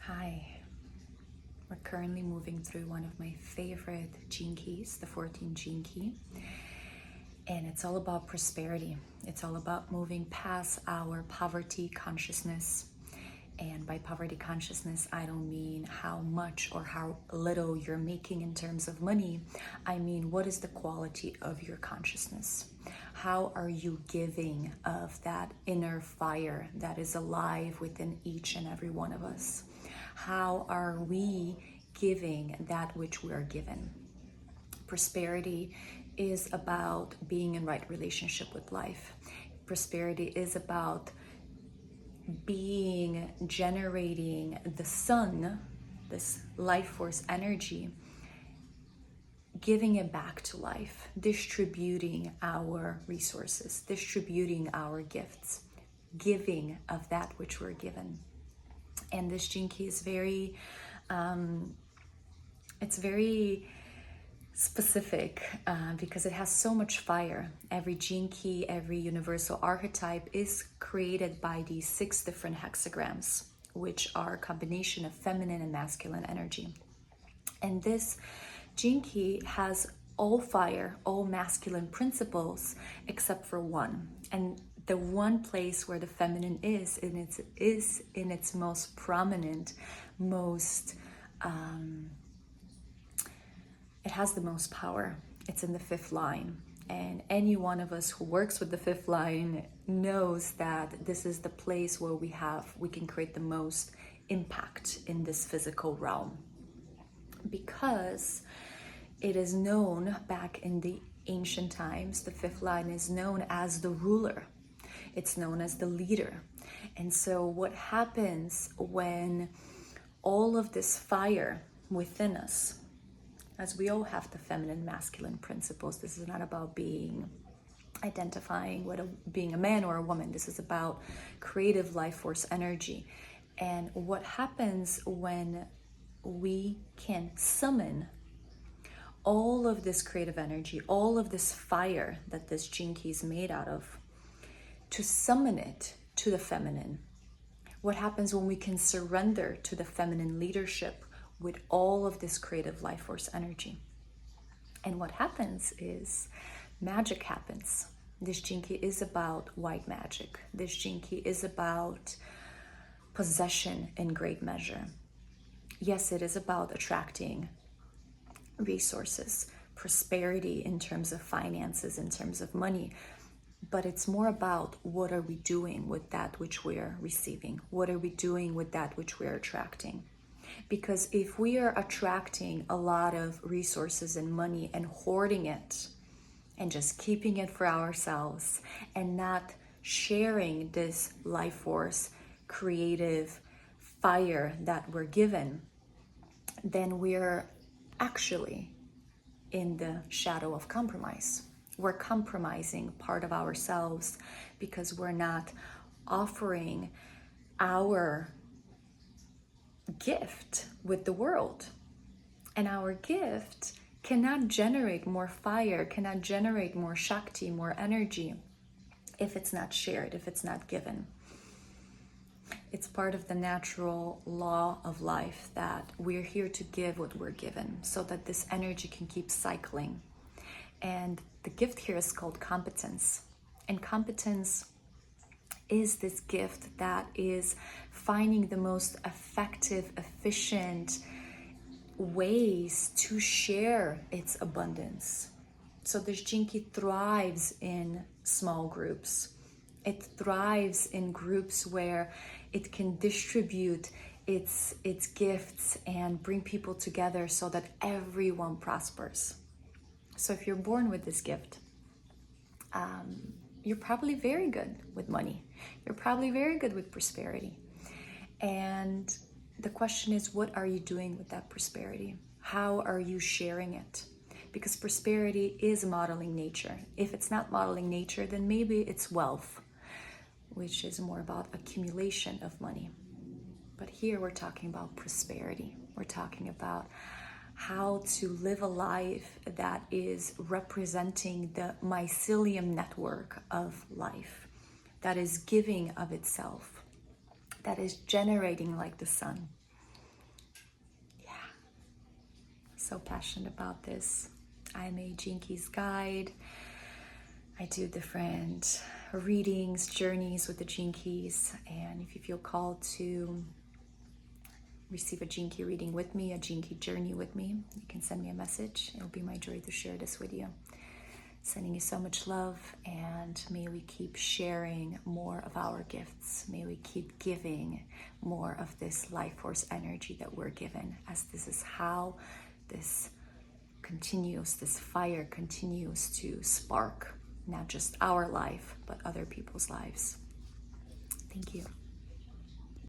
Hi, we're currently moving through one of my favorite gene keys, the 14 gene key, and it's all about prosperity. It's all about moving past our poverty consciousness. And by poverty consciousness, I don't mean how much or how little you're making in terms of money. I mean, what is the quality of your consciousness? How are you giving of that inner fire that is alive within each and every one of us? How are we giving that which we are given? Prosperity is about being in right relationship with life. Prosperity is about generating the sun, this life force energy, giving it back to life, distributing our resources, distributing our gifts, giving of that which we're given. And this gene key is very specific because it has so much fire. Every gene key, every universal archetype is created by these 6 different hexagrams, which are a combination of feminine and masculine energy. And this gene key has all fire, all masculine principles, except for one. And the one place where the feminine is in its most prominent, it has the most power. It's in the 5th line. And any one of us who works with the 5th line knows that this is the place where we can create the most impact in this physical realm. Because it is known back in the ancient times, the 5th line is known as the ruler. It's known as the leader. And so what happens when all of this fire within us, as we all have the feminine, masculine principles, this is not about identifying being a man or a woman. This is about creative life force energy. And what happens when we can summon all of this creative energy, all of this fire that this gene key is made out of, to summon it to the feminine? What happens when we can surrender to the feminine leadership with all of this creative life force energy? And what happens is magic happens. This gene key is about white magic. This gene key is about possession in great measure. Yes, it is about attracting resources, prosperity in terms of finances, in terms of money. But it's more about what are we doing with that which we are receiving? What are we doing with that which we are attracting? Because if we are attracting a lot of resources and money and hoarding it and just keeping it for ourselves and not sharing this life force, creative fire that we're given, then we're actually in the shadow of compromise. We're compromising part of ourselves because we're not offering our gift with the world. And our gift cannot generate more fire, cannot generate more Shakti, more energy, if it's not shared, if it's not given. It's part of the natural law of life that we're here to give what we're given so that this energy can keep cycling. And the gift here is called competence. And competence is this gift that is finding the most effective, efficient ways to share its abundance. So this gene key thrives in small groups. It thrives in groups where it can distribute its gifts and bring people together so that everyone prospers. So if you're born with this gift, you're probably very good with money. You're probably very good with prosperity. And the question is, what are you doing with that prosperity? How are you sharing it? Because prosperity is modeling nature. If it's not modeling nature, then maybe it's wealth, which is more about accumulation of money. But here we're talking about prosperity. We're talking about how to live a life that is representing the mycelium network of life, that is giving of itself, that is generating like the sun. So passionate about this. I'm a Gene Keys guide. I do different readings, journeys with the Gene Keys, and if you feel called to receive a Gene Key reading with me, a Gene Key journey with me, you can send me a message. It'll be my joy to share this with you. Sending you so much love, and may we keep sharing more of our gifts. May we keep giving more of this life force energy that we're given, as this is how this fire continues to spark not just our life, but other people's lives. Thank you.